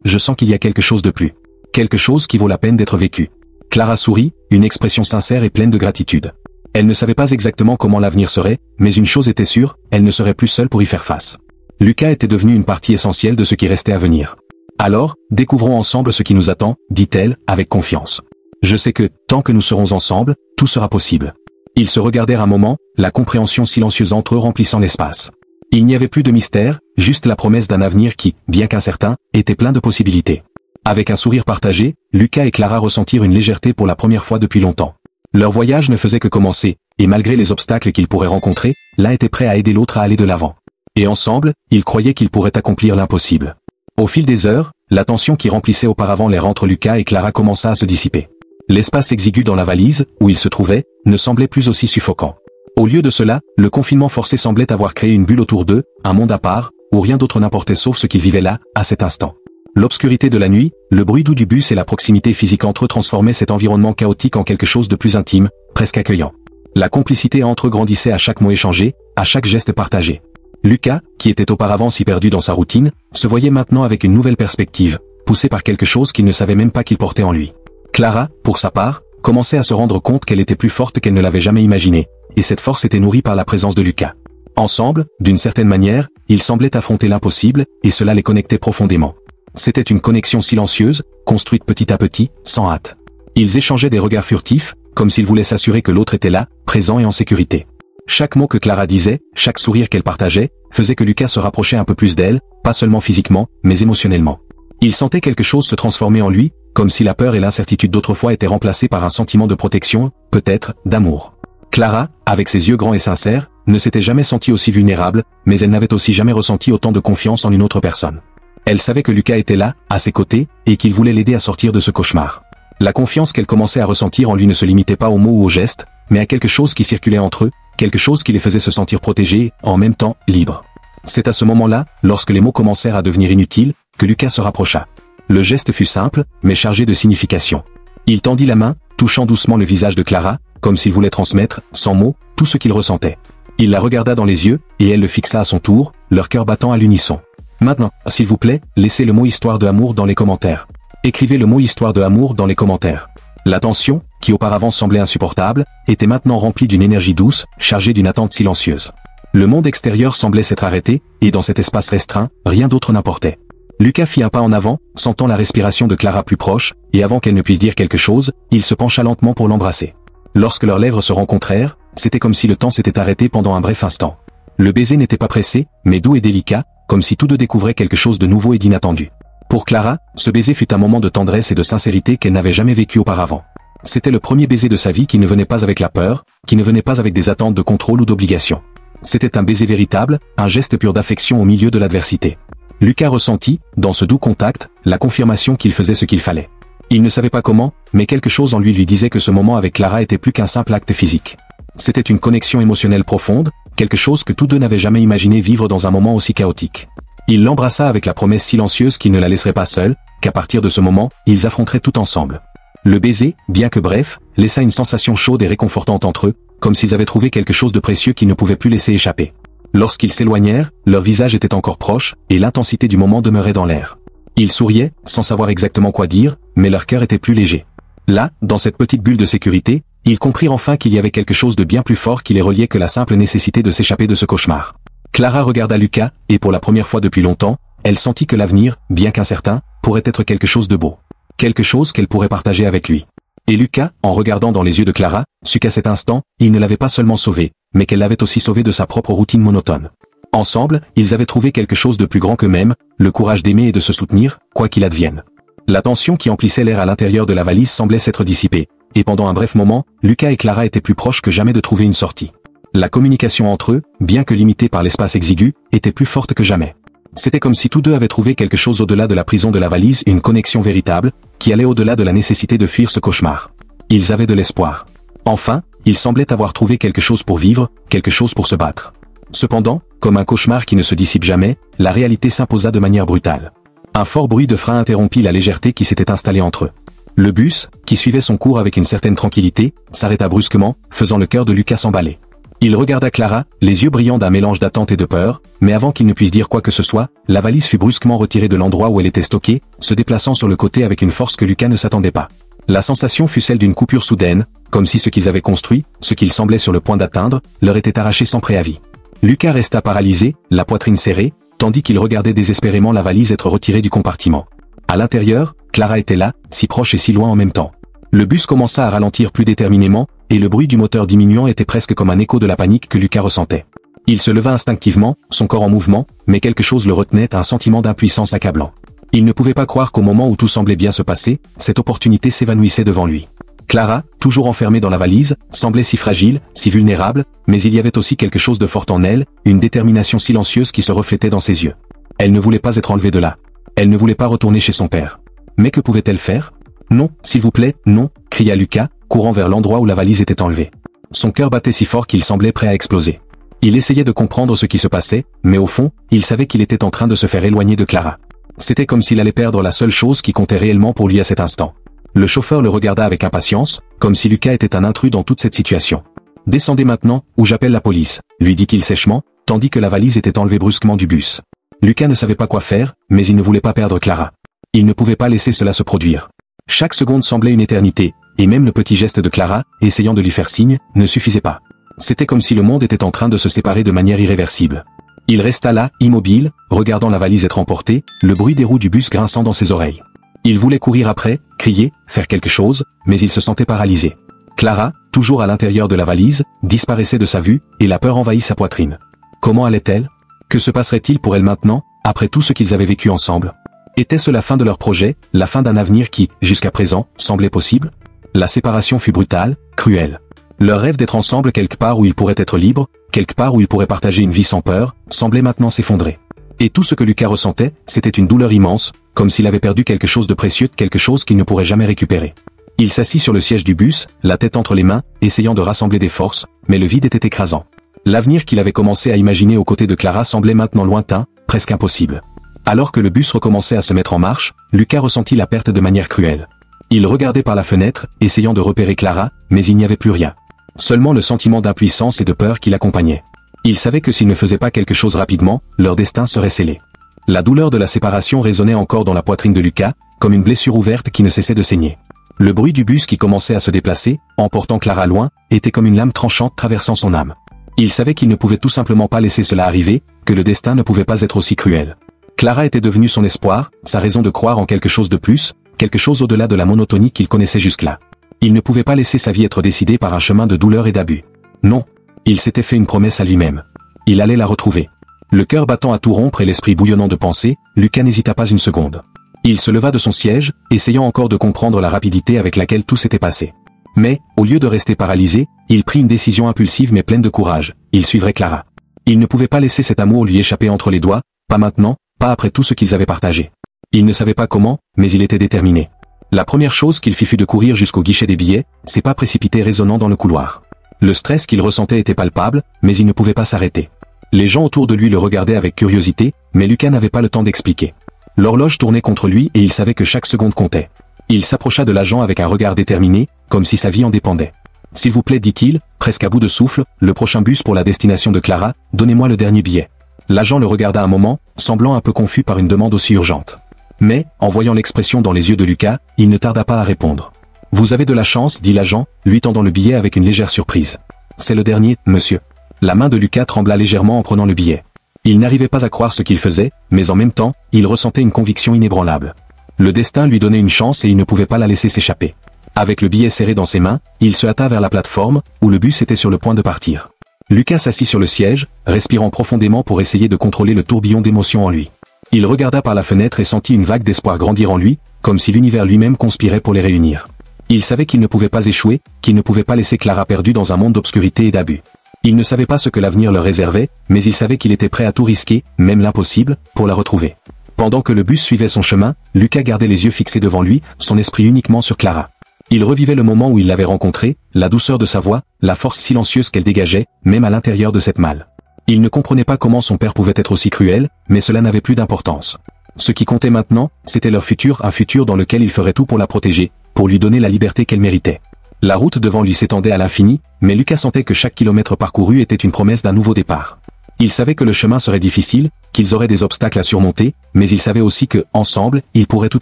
je sens qu'il y a quelque chose de plus. Quelque chose qui vaut la peine d'être vécu. Clara sourit, une expression sincère et pleine de gratitude. Elle ne savait pas exactement comment l'avenir serait, mais une chose était sûre, elle ne serait plus seule pour y faire face. Lucas était devenu une partie essentielle de ce qui restait à venir. Alors, découvrons ensemble ce qui nous attend, dit-elle, avec confiance. Je sais que, tant que nous serons ensemble, tout sera possible. Ils se regardèrent un moment, la compréhension silencieuse entre eux remplissant l'espace. Il n'y avait plus de mystère, juste la promesse d'un avenir qui, bien qu'incertain, était plein de possibilités. Avec un sourire partagé, Lucas et Clara ressentirent une légèreté pour la première fois depuis longtemps. Leur voyage ne faisait que commencer, et malgré les obstacles qu'ils pourraient rencontrer, l'un était prêt à aider l'autre à aller de l'avant. Et ensemble, ils croyaient qu'ils pourraient accomplir l'impossible. Au fil des heures, la tension qui remplissait auparavant l'air entre Lucas et Clara commença à se dissiper. L'espace exigu dans la valise, où ils se trouvaient, ne semblait plus aussi suffocant. Au lieu de cela, le confinement forcé semblait avoir créé une bulle autour d'eux, un monde à part, où rien d'autre n'importait sauf ce qu'ils vivaient là, à cet instant. L'obscurité de la nuit, le bruit doux du bus et la proximité physique entre eux transformaient cet environnement chaotique en quelque chose de plus intime, presque accueillant. La complicité entre eux grandissait à chaque mot échangé, à chaque geste partagé. Lucas, qui était auparavant si perdu dans sa routine, se voyait maintenant avec une nouvelle perspective, poussé par quelque chose qu'il ne savait même pas qu'il portait en lui. Clara, pour sa part, commençait à se rendre compte qu'elle était plus forte qu'elle ne l'avait jamais imaginé, et cette force était nourrie par la présence de Lucas. Ensemble, d'une certaine manière, ils semblaient affronter l'impossible, et cela les connectait profondément. C'était une connexion silencieuse, construite petit à petit, sans hâte. Ils échangeaient des regards furtifs, comme s'ils voulaient s'assurer que l'autre était là, présent et en sécurité. Chaque mot que Clara disait, chaque sourire qu'elle partageait, faisait que Lucas se rapprochait un peu plus d'elle, pas seulement physiquement, mais émotionnellement. Il sentait quelque chose se transformer en lui, comme si la peur et l'incertitude d'autrefois étaient remplacées par un sentiment de protection, peut-être, d'amour. Clara, avec ses yeux grands et sincères, ne s'était jamais sentie aussi vulnérable, mais elle n'avait aussi jamais ressenti autant de confiance en une autre personne. Elle savait que Lucas était là, à ses côtés, et qu'il voulait l'aider à sortir de ce cauchemar. La confiance qu'elle commençait à ressentir en lui ne se limitait pas aux mots ou aux gestes, mais à quelque chose qui circulait entre eux, quelque chose qui les faisait se sentir protégés, en même temps, libres. C'est à ce moment-là, lorsque les mots commencèrent à devenir inutiles, que Lucas se rapprocha. Le geste fut simple, mais chargé de signification. Il tendit la main, touchant doucement le visage de Clara, comme s'il voulait transmettre, sans mots, tout ce qu'il ressentait. Il la regarda dans les yeux, et elle le fixa à son tour, leur cœur battant à l'unisson. Maintenant, s'il vous plaît, laissez le mot histoire de amour dans les commentaires. Écrivez le mot histoire de amour dans les commentaires. La tension, qui auparavant semblait insupportable, était maintenant remplie d'une énergie douce, chargée d'une attente silencieuse. Le monde extérieur semblait s'être arrêté, et dans cet espace restreint, rien d'autre n'importait. Lucas fit un pas en avant, sentant la respiration de Clara plus proche, et avant qu'elle ne puisse dire quelque chose, il se pencha lentement pour l'embrasser. Lorsque leurs lèvres se rencontrèrent, c'était comme si le temps s'était arrêté pendant un bref instant. Le baiser n'était pas pressé, mais doux et délicat, comme si tous deux découvraient quelque chose de nouveau et d'inattendu. Pour Clara, ce baiser fut un moment de tendresse et de sincérité qu'elle n'avait jamais vécu auparavant. C'était le premier baiser de sa vie qui ne venait pas avec la peur, qui ne venait pas avec des attentes de contrôle ou d'obligation. C'était un baiser véritable, un geste pur d'affection au milieu de l'adversité. Lucas ressentit, dans ce doux contact, la confirmation qu'il faisait ce qu'il fallait. Il ne savait pas comment, mais quelque chose en lui disait que ce moment avec Clara était plus qu'un simple acte physique. C'était une connexion émotionnelle profonde, quelque chose que tous deux n'avaient jamais imaginé vivre dans un moment aussi chaotique. Il l'embrassa avec la promesse silencieuse qu'il ne la laisserait pas seule, qu'à partir de ce moment, ils affronteraient tout ensemble. Le baiser, bien que bref, laissa une sensation chaude et réconfortante entre eux, comme s'ils avaient trouvé quelque chose de précieux qu'ils ne pouvaient plus laisser échapper. Lorsqu'ils s'éloignèrent, leurs visages étaient encore proches, et l'intensité du moment demeurait dans l'air. Ils souriaient, sans savoir exactement quoi dire, mais leur cœur était plus léger. Là, dans cette petite bulle de sécurité, ils comprirent enfin qu'il y avait quelque chose de bien plus fort qui les reliait que la simple nécessité de s'échapper de ce cauchemar. Clara regarda Lucas, et pour la première fois depuis longtemps, elle sentit que l'avenir, bien qu'incertain, pourrait être quelque chose de beau. Quelque chose qu'elle pourrait partager avec lui. Et Lucas, en regardant dans les yeux de Clara, sut qu'à cet instant, il ne l'avait pas seulement sauvée, mais qu'elle l'avait aussi sauvée de sa propre routine monotone. Ensemble, ils avaient trouvé quelque chose de plus grand qu'eux-mêmes, le courage d'aimer et de se soutenir, quoi qu'il advienne. La tension qui emplissait l'air à l'intérieur de la valise semblait s'être dissipée, et pendant un bref moment, Lucas et Clara étaient plus proches que jamais de trouver une sortie. La communication entre eux, bien que limitée par l'espace exigu, était plus forte que jamais. C'était comme si tous deux avaient trouvé quelque chose au-delà de la prison de la valise, une connexion véritable, qui allait au-delà de la nécessité de fuir ce cauchemar. Ils avaient de l'espoir. Enfin, ils semblaient avoir trouvé quelque chose pour vivre, quelque chose pour se battre. Cependant, comme un cauchemar qui ne se dissipe jamais, la réalité s'imposa de manière brutale. Un fort bruit de frein interrompit la légèreté qui s'était installée entre eux. Le bus, qui suivait son cours avec une certaine tranquillité, s'arrêta brusquement, faisant le cœur de Lucas s'emballer. Il regarda Clara, les yeux brillants d'un mélange d'attente et de peur, mais avant qu'il ne puisse dire quoi que ce soit, la valise fut brusquement retirée de l'endroit où elle était stockée, se déplaçant sur le côté avec une force que Lucas ne s'attendait pas. La sensation fut celle d'une coupure soudaine, comme si ce qu'ils avaient construit, ce qu'ils semblaient sur le point d'atteindre, leur était arraché sans préavis. Lucas resta paralysé, la poitrine serrée, tandis qu'il regardait désespérément la valise être retirée du compartiment. À l'intérieur, Clara était là, si proche et si loin en même temps. Le bus commença à ralentir plus déterminément, et le bruit du moteur diminuant était presque comme un écho de la panique que Lucas ressentait. Il se leva instinctivement, son corps en mouvement, mais quelque chose le retenait, un sentiment d'impuissance accablant. Il ne pouvait pas croire qu'au moment où tout semblait bien se passer, cette opportunité s'évanouissait devant lui. Clara, toujours enfermée dans la valise, semblait si fragile, si vulnérable, mais il y avait aussi quelque chose de fort en elle, une détermination silencieuse qui se reflétait dans ses yeux. Elle ne voulait pas être enlevée de là. Elle ne voulait pas retourner chez son père. Mais que pouvait-elle faire? Non, s'il vous plaît, non, cria Lucas, courant vers l'endroit où la valise était enlevée. Son cœur battait si fort qu'il semblait prêt à exploser. Il essayait de comprendre ce qui se passait, mais au fond, il savait qu'il était en train de se faire éloigner de Clara. C'était comme s'il allait perdre la seule chose qui comptait réellement pour lui à cet instant. Le chauffeur le regarda avec impatience, comme si Lucas était un intrus dans toute cette situation. « Descendez maintenant, ou j'appelle la police », lui dit-il sèchement, tandis que la valise était enlevée brusquement du bus. Lucas ne savait pas quoi faire, mais il ne voulait pas perdre Clara. Il ne pouvait pas laisser cela se produire. Chaque seconde semblait une éternité, et même le petit geste de Clara, essayant de lui faire signe, ne suffisait pas. C'était comme si le monde était en train de se séparer de manière irréversible. Il resta là, immobile, regardant la valise être emportée, le bruit des roues du bus grinçant dans ses oreilles. Il voulait courir après, crier, faire quelque chose, mais il se sentait paralysé. Clara, toujours à l'intérieur de la valise, disparaissait de sa vue, et la peur envahit sa poitrine. Comment allait-elle? Que se passerait-il pour elle maintenant, après tout ce qu'ils avaient vécu ensemble? Était-ce la fin de leur projet, la fin d'un avenir qui, jusqu'à présent, semblait possible? La séparation fut brutale, cruelle. Leur rêve d'être ensemble quelque part où ils pourraient être libres, quelque part où ils pourraient partager une vie sans peur, semblait maintenant s'effondrer. Et tout ce que Lucas ressentait, c'était une douleur immense, comme s'il avait perdu quelque chose de précieux, quelque chose qu'il ne pourrait jamais récupérer. Il s'assit sur le siège du bus, la tête entre les mains, essayant de rassembler des forces, mais le vide était écrasant. L'avenir qu'il avait commencé à imaginer aux côtés de Clara semblait maintenant lointain, presque impossible. Alors que le bus recommençait à se mettre en marche, Lucas ressentit la perte de manière cruelle. Il regardait par la fenêtre, essayant de repérer Clara, mais il n'y avait plus rien. Seulement le sentiment d'impuissance et de peur qui l'accompagnait. Il savait que s'il ne faisait pas quelque chose rapidement, leur destin serait scellé. La douleur de la séparation résonnait encore dans la poitrine de Lucas, comme une blessure ouverte qui ne cessait de saigner. Le bruit du bus qui commençait à se déplacer, emportant Clara loin, était comme une lame tranchante traversant son âme. Il savait qu'il ne pouvait tout simplement pas laisser cela arriver, que le destin ne pouvait pas être aussi cruel. Clara était devenue son espoir, sa raison de croire en quelque chose de plus, quelque chose au-delà de la monotonie qu'il connaissait jusque-là. Il ne pouvait pas laisser sa vie être décidée par un chemin de douleur et d'abus. Non. Il s'était fait une promesse à lui-même. Il allait la retrouver. Le cœur battant à tout rompre et l'esprit bouillonnant de pensée, Lucas n'hésita pas une seconde. Il se leva de son siège, essayant encore de comprendre la rapidité avec laquelle tout s'était passé. Mais, au lieu de rester paralysé, il prit une décision impulsive mais pleine de courage. Il suivrait Clara. Il ne pouvait pas laisser cet amour lui échapper entre les doigts, pas maintenant, pas après tout ce qu'ils avaient partagé. Il ne savait pas comment, mais il était déterminé. La première chose qu'il fit fut de courir jusqu'au guichet des billets, ses pas précipités résonnant dans le couloir. Le stress qu'il ressentait était palpable, mais il ne pouvait pas s'arrêter. Les gens autour de lui le regardaient avec curiosité, mais Lucas n'avait pas le temps d'expliquer. L'horloge tournait contre lui et il savait que chaque seconde comptait. Il s'approcha de l'agent avec un regard déterminé, comme si sa vie en dépendait. « S'il vous plaît, dit-il, presque à bout de souffle, le prochain bus pour la destination de Clara, donnez-moi le dernier billet. » L'agent le regarda un moment, semblant un peu confus par une demande aussi urgente. Mais, en voyant l'expression dans les yeux de Lucas, il ne tarda pas à répondre. « Vous avez de la chance, dit l'agent, lui tendant le billet avec une légère surprise. « C'est le dernier, monsieur. » La main de Lucas trembla légèrement en prenant le billet. Il n'arrivait pas à croire ce qu'il faisait, mais en même temps, il ressentait une conviction inébranlable. Le destin lui donnait une chance et il ne pouvait pas la laisser s'échapper. Avec le billet serré dans ses mains, il se hâta vers la plateforme, où le bus était sur le point de partir. Lucas s'assit sur le siège, respirant profondément pour essayer de contrôler le tourbillon d'émotions en lui. Il regarda par la fenêtre et sentit une vague d'espoir grandir en lui, comme si l'univers lui-même conspirait pour les réunir. Il savait qu'il ne pouvait pas échouer, qu'il ne pouvait pas laisser Clara perdue dans un monde d'obscurité et d'abus. Il ne savait pas ce que l'avenir leur réservait, mais il savait qu'il était prêt à tout risquer, même l'impossible, pour la retrouver. Pendant que le bus suivait son chemin, Lucas gardait les yeux fixés devant lui, son esprit uniquement sur Clara. Il revivait le moment où il l'avait rencontrée, la douceur de sa voix, la force silencieuse qu'elle dégageait, même à l'intérieur de cette malle. Il ne comprenait pas comment son père pouvait être aussi cruel, mais cela n'avait plus d'importance. Ce qui comptait maintenant, c'était leur futur, un futur dans lequel il ferait tout pour la protéger, pour lui donner la liberté qu'elle méritait. La route devant lui s'étendait à l'infini, mais Lucas sentait que chaque kilomètre parcouru était une promesse d'un nouveau départ. Il savait que le chemin serait difficile, qu'ils auraient des obstacles à surmonter, mais il savait aussi que, ensemble, ils pourraient tout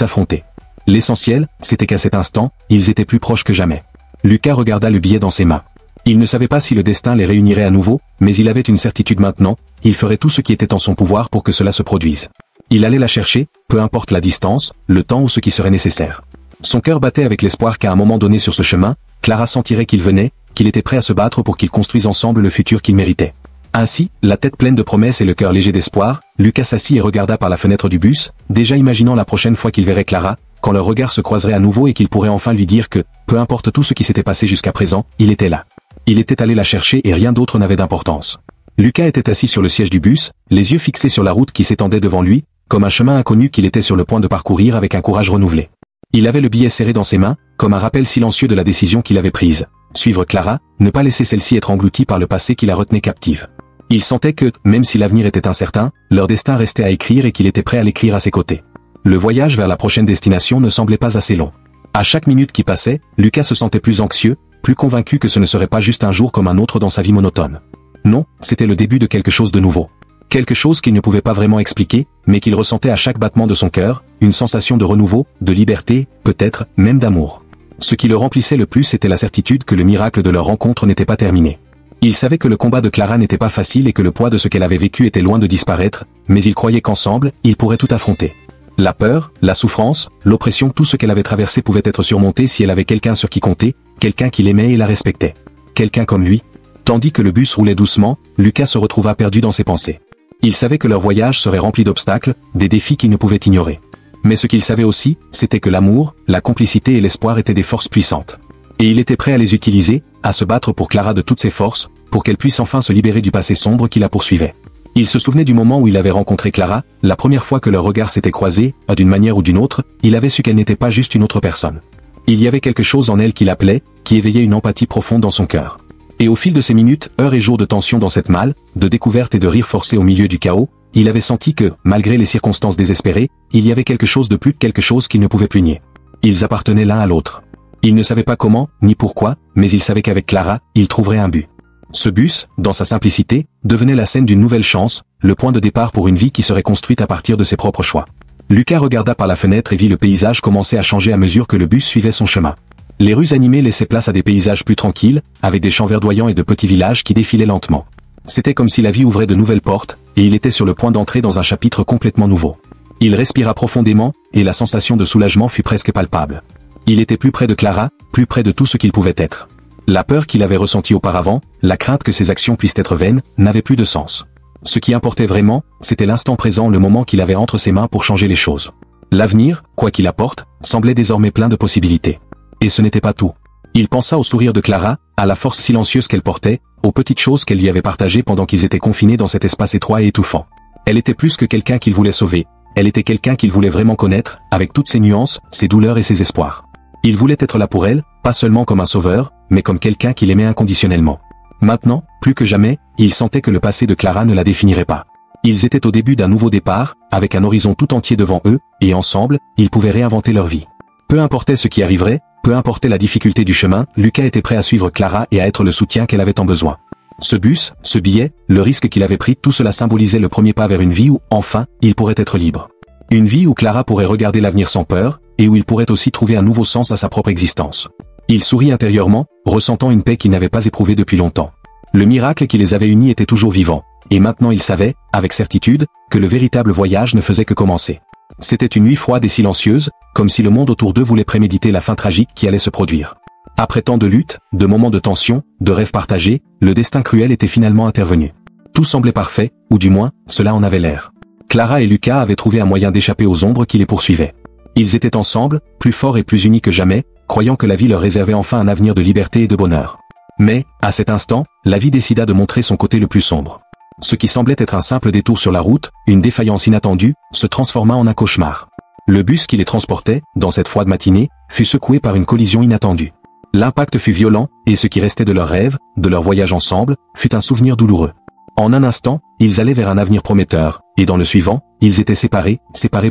affronter. L'essentiel, c'était qu'à cet instant, ils étaient plus proches que jamais. Lucas regarda le billet dans ses mains. Il ne savait pas si le destin les réunirait à nouveau, mais il avait une certitude maintenant, il ferait tout ce qui était en son pouvoir pour que cela se produise. Il allait la chercher, peu importe la distance, le temps ou ce qui serait nécessaire. Son cœur battait avec l'espoir qu'à un moment donné sur ce chemin, Clara sentirait qu'il venait, qu'il était prêt à se battre pour qu'ils construisent ensemble le futur qu'ils méritaient. Ainsi, la tête pleine de promesses et le cœur léger d'espoir, Lucas s'assit et regarda par la fenêtre du bus, déjà imaginant la prochaine fois qu'il verrait Clara, quand leurs regards se croiseraient à nouveau et qu'il pourrait enfin lui dire que, peu importe tout ce qui s'était passé jusqu'à présent, il était là. Il était allé la chercher et rien d'autre n'avait d'importance. Lucas était assis sur le siège du bus, les yeux fixés sur la route qui s'étendait devant lui, comme un chemin inconnu qu'il était sur le point de parcourir avec un courage renouvelé. Il avait le billet serré dans ses mains, comme un rappel silencieux de la décision qu'il avait prise. Suivre Clara, ne pas laisser celle-ci être engloutie par le passé qui la retenait captive. Il sentait que, même si l'avenir était incertain, leur destin restait à écrire et qu'il était prêt à l'écrire à ses côtés. Le voyage vers la prochaine destination ne semblait pas assez long. À chaque minute qui passait, Lucas se sentait plus anxieux, plus convaincu que ce ne serait pas juste un jour comme un autre dans sa vie monotone. Non, c'était le début de quelque chose de nouveau. Quelque chose qu'il ne pouvait pas vraiment expliquer, mais qu'il ressentait à chaque battement de son cœur, une sensation de renouveau, de liberté, peut-être, même d'amour. Ce qui le remplissait le plus était la certitude que le miracle de leur rencontre n'était pas terminé. Il savait que le combat de Clara n'était pas facile et que le poids de ce qu'elle avait vécu était loin de disparaître, mais il croyait qu'ensemble, ils pourraient tout affronter. La peur, la souffrance, l'oppression, tout ce qu'elle avait traversé pouvait être surmonté si elle avait quelqu'un sur qui compter, quelqu'un qui l'aimait et la respectait. Quelqu'un comme lui. Tandis que le bus roulait doucement, Lucas se retrouva perdu dans ses pensées. Il savait que leur voyage serait rempli d'obstacles, des défis qu'il ne pouvait ignorer. Mais ce qu'il savait aussi, c'était que l'amour, la complicité et l'espoir étaient des forces puissantes. Et il était prêt à les utiliser, à se battre pour Clara de toutes ses forces, pour qu'elle puisse enfin se libérer du passé sombre qui la poursuivait. Il se souvenait du moment où il avait rencontré Clara, la première fois que leurs regards s'étaient croisés, d'une manière ou d'une autre, il avait su qu'elle n'était pas juste une autre personne. Il y avait quelque chose en elle qui l'appelait, qui éveillait une empathie profonde dans son cœur. Et au fil de ces minutes, heures et jours de tension dans cette malle, de découverte et de rire forcé au milieu du chaos, il avait senti que, malgré les circonstances désespérées, il y avait quelque chose de plus, quelque chose qu'il ne pouvait plus nier. Ils appartenaient l'un à l'autre. Il ne savait pas comment, ni pourquoi, mais il savait qu'avec Clara, il trouverait un but. Ce bus, dans sa simplicité, devenait la scène d'une nouvelle chance, le point de départ pour une vie qui serait construite à partir de ses propres choix. Lucas regarda par la fenêtre et vit le paysage commencer à changer à mesure que le bus suivait son chemin. Les rues animées laissaient place à des paysages plus tranquilles, avec des champs verdoyants et de petits villages qui défilaient lentement. C'était comme si la vie ouvrait de nouvelles portes, et il était sur le point d'entrer dans un chapitre complètement nouveau. Il respira profondément, et la sensation de soulagement fut presque palpable. Il était plus près de Clara, plus près de tout ce qu'il pouvait être. La peur qu'il avait ressentie auparavant, la crainte que ses actions puissent être vaines, n'avait plus de sens. Ce qui importait vraiment, c'était l'instant présent, le moment qu'il avait entre ses mains pour changer les choses. L'avenir, quoi qu'il apporte, semblait désormais plein de possibilités. Et ce n'était pas tout. Il pensa au sourire de Clara, à la force silencieuse qu'elle portait, aux petites choses qu'elle lui avait partagées pendant qu'ils étaient confinés dans cet espace étroit et étouffant. Elle était plus que quelqu'un qu'il voulait sauver, elle était quelqu'un qu'il voulait vraiment connaître, avec toutes ses nuances, ses douleurs et ses espoirs. Il voulait être là pour elle, pas seulement comme un sauveur, mais comme quelqu'un qu'il aimait inconditionnellement. Maintenant, plus que jamais, il sentait que le passé de Clara ne la définirait pas. Ils étaient au début d'un nouveau départ, avec un horizon tout entier devant eux, et ensemble, ils pouvaient réinventer leur vie. Peu importait ce qui arriverait, peu importait la difficulté du chemin, Lucas était prêt à suivre Clara et à être le soutien qu'elle avait tant besoin. Ce bus, ce billet, le risque qu'il avait pris, tout cela symbolisait le premier pas vers une vie où, enfin, il pourrait être libre. Une vie où Clara pourrait regarder l'avenir sans peur, et où il pourrait aussi trouver un nouveau sens à sa propre existence. Il sourit intérieurement, ressentant une paix qu'il n'avait pas éprouvée depuis longtemps. Le miracle qui les avait unis était toujours vivant, et maintenant il savait, avec certitude, que le véritable voyage ne faisait que commencer. C'était une nuit froide et silencieuse, comme si le monde autour d'eux voulait préméditer la fin tragique qui allait se produire. Après tant de luttes, de moments de tension, de rêves partagés, le destin cruel était finalement intervenu. Tout semblait parfait, ou du moins, cela en avait l'air. Clara et Lucas avaient trouvé un moyen d'échapper aux ombres qui les poursuivaient. Ils étaient ensemble, plus forts et plus unis que jamais, croyant que la vie leur réservait enfin un avenir de liberté et de bonheur. Mais, à cet instant, la vie décida de montrer son côté le plus sombre. Ce qui semblait être un simple détour sur la route, une défaillance inattendue, se transforma en un cauchemar. Le bus qui les transportait, dans cette froide matinée, fut secoué par une collision inattendue. L'impact fut violent, et ce qui restait de leur rêve, de leur voyage ensemble, fut un souvenir douloureux. En un instant, ils allaient vers un avenir prometteur, et dans le suivant, ils étaient séparés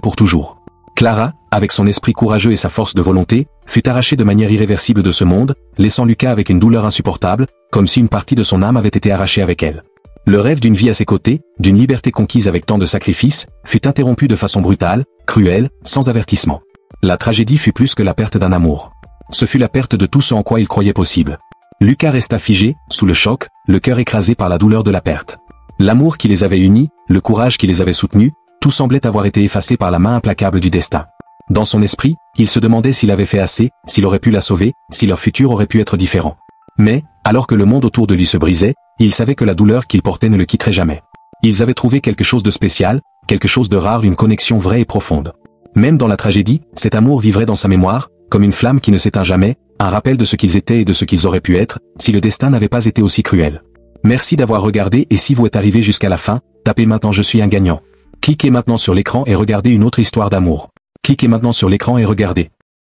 pour toujours. Clara, avec son esprit courageux et sa force de volonté, fut arrachée de manière irréversible de ce monde, laissant Lucas avec une douleur insupportable, comme si une partie de son âme avait été arrachée avec elle. Le rêve d'une vie à ses côtés, d'une liberté conquise avec tant de sacrifices, fut interrompu de façon brutale, cruelle, sans avertissement. La tragédie fut plus que la perte d'un amour. Ce fut la perte de tout ce en quoi il croyait possible. Lucas resta figé, sous le choc, le cœur écrasé par la douleur de la perte. L'amour qui les avait unis, le courage qui les avait soutenus, tout semblait avoir été effacé par la main implacable du destin. Dans son esprit, il se demandait s'il avait fait assez, s'il aurait pu la sauver, si leur futur aurait pu être différent. Mais, alors que le monde autour de lui se brisait, il savait que la douleur qu'il portait ne le quitterait jamais. Ils avaient trouvé quelque chose de spécial, quelque chose de rare, une connexion vraie et profonde. Même dans la tragédie, cet amour vivrait dans sa mémoire, comme une flamme qui ne s'éteint jamais, un rappel de ce qu'ils étaient et de ce qu'ils auraient pu être, si le destin n'avait pas été aussi cruel. Merci d'avoir regardé et si vous êtes arrivé jusqu'à la fin, tapez maintenant je suis un gagnant. Cliquez maintenant sur l'écran et regardez une autre histoire d'amour. Cliquez maintenant sur l'écran et regardez.